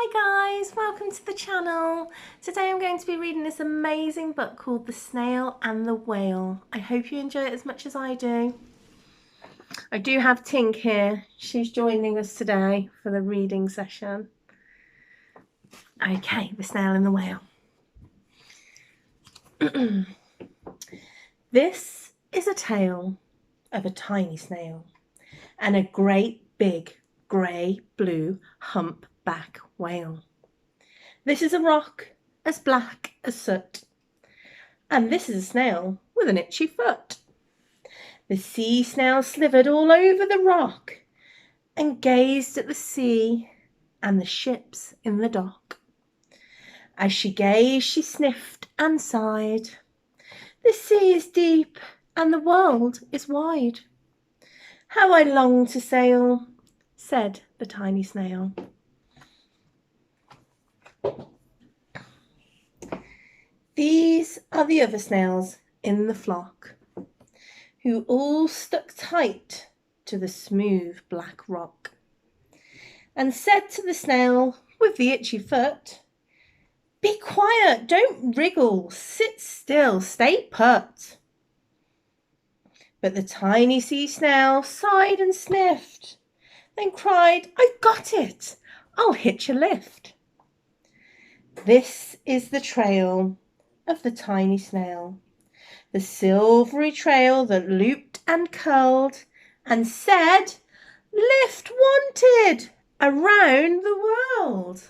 Hi guys, welcome to the channel. Today I'm going to be reading this amazing book called The Snail and the Whale. I hope you enjoy it as much as I do. I do have Tink here. She's joining us today for the reading session. Okay, The Snail and the Whale. This is a tale of a tiny snail and a great big grey blue humpback whale. This is a rock as black as soot, and this is a snail with an itchy foot. The sea snail slithered all over the rock and gazed at the sea and the ships in the dock. As she gazed, she sniffed and sighed. The sea is deep and the world is wide. How I long to sail, said the tiny snail. These are the other snails in the flock, who all stuck tight to the smooth black rock, and said to the snail with the itchy foot, "Be quiet, don't wriggle, sit still, stay put." But the tiny sea snail sighed and sniffed, then cried, "I've got it, I'll hitch a lift." This is the trail of the tiny snail, the silvery trail that looped and curled and said, "Lift wanted around the world."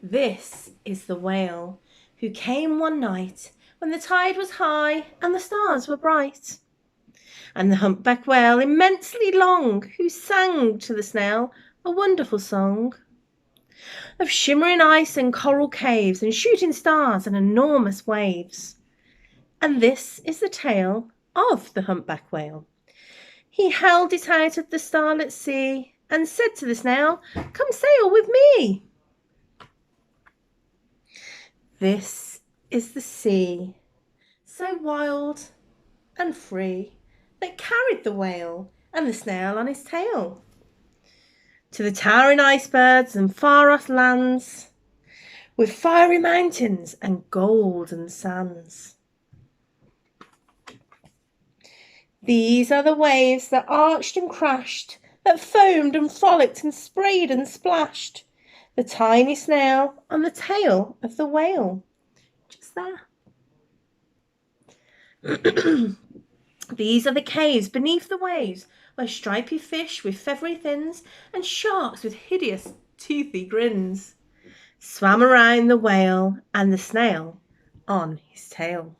This is the whale who came one night when the tide was high and the stars were bright, and the humpback whale immensely long, who sang to the snail a wonderful song of shimmering ice and coral caves and shooting stars and enormous waves. And this is the tale of the humpback whale. He held it out of the starlit sea and said to the snail, "Come sail with me." This is the sea, so wild and free, that carried the whale and the snail on his tail to the towering icebergs and far-off lands, with fiery mountains and golden sands. These are the waves that arched and crashed, that foamed and frolicked and sprayed and splashed the tiny snail on the tail of the whale. Just there. These are the caves beneath the waves, where stripy fish with feathery fins and sharks with hideous toothy grins swam around the whale and the snail on his tail.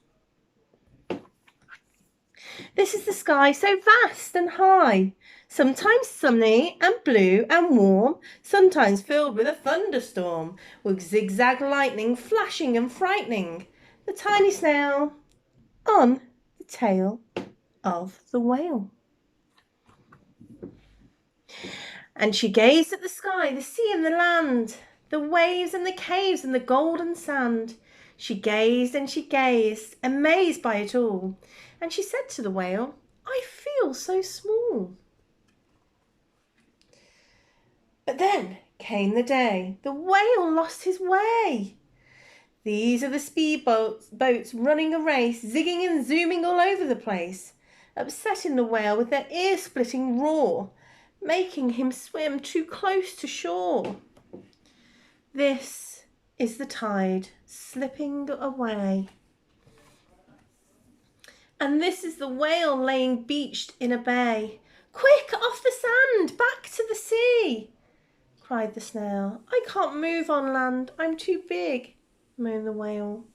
This is the sky so vast and high, sometimes sunny and blue and warm, sometimes filled with a thunderstorm, with zigzag lightning flashing and frightening the tiny snail on the tail of the whale. And she gazed at the sky, the sea and the land, the waves and the caves and the golden sand. She gazed and she gazed, amazed by it all. And she said to the whale, "I feel so small." But then came the day the whale lost his way. These are the speedboats running a race, zigging and zooming all over the place, upsetting the whale with their ear-splitting roar, making him swim too close to shore. This is the tide slipping away. And this is the whale laying beached in a bay. "Quick, off the sand, back to the sea," cried the snail. "I can't move on land, I'm too big," moaned the whale.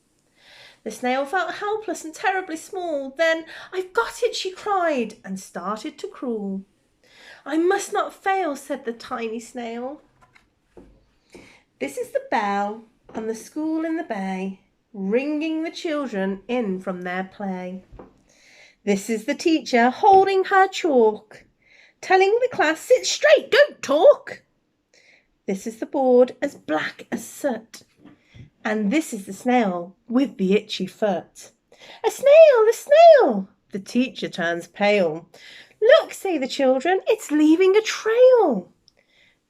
The snail felt helpless and terribly small. Then, "I've got it," she cried, and started to crawl. "I must not fail," said the tiny snail. This is the bell on the school in the bay, ringing the children in from their play. This is the teacher holding her chalk, telling the class, "Sit straight, don't talk." This is the board as black as soot, and this is the snail with the itchy foot. "A snail, a snail!" The teacher turns pale. Look, say the children, it's leaving a trail.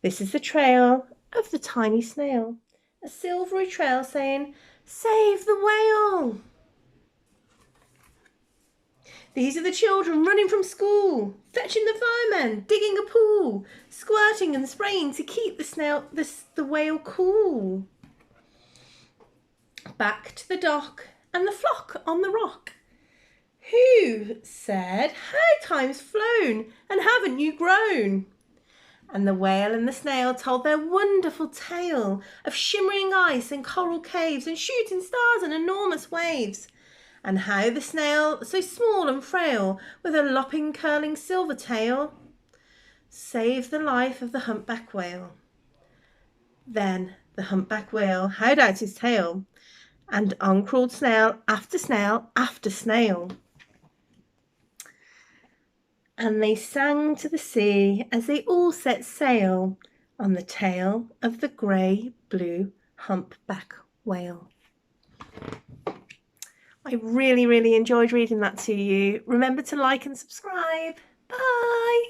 This is the trail of the tiny snail, a silvery trail saying, save the whale. These are the children running from school, fetching the firemen, digging a pool, squirting and spraying to keep the whale cool. Back to the dock and the flock on the rock. Who said, how time's flown and haven't you grown? And the whale and the snail told their wonderful tale of shimmering ice and coral caves and shooting stars and enormous waves. And how the snail, so small and frail, with a lopping curling silver tail, saved the life of the humpback whale. Then the humpback whale held out his tail, and on crawled snail after snail after snail. And they sang to the sea as they all set sail on the tail of the grey-blue humpback whale. I really enjoyed reading that to you. Remember to like and subscribe. Bye!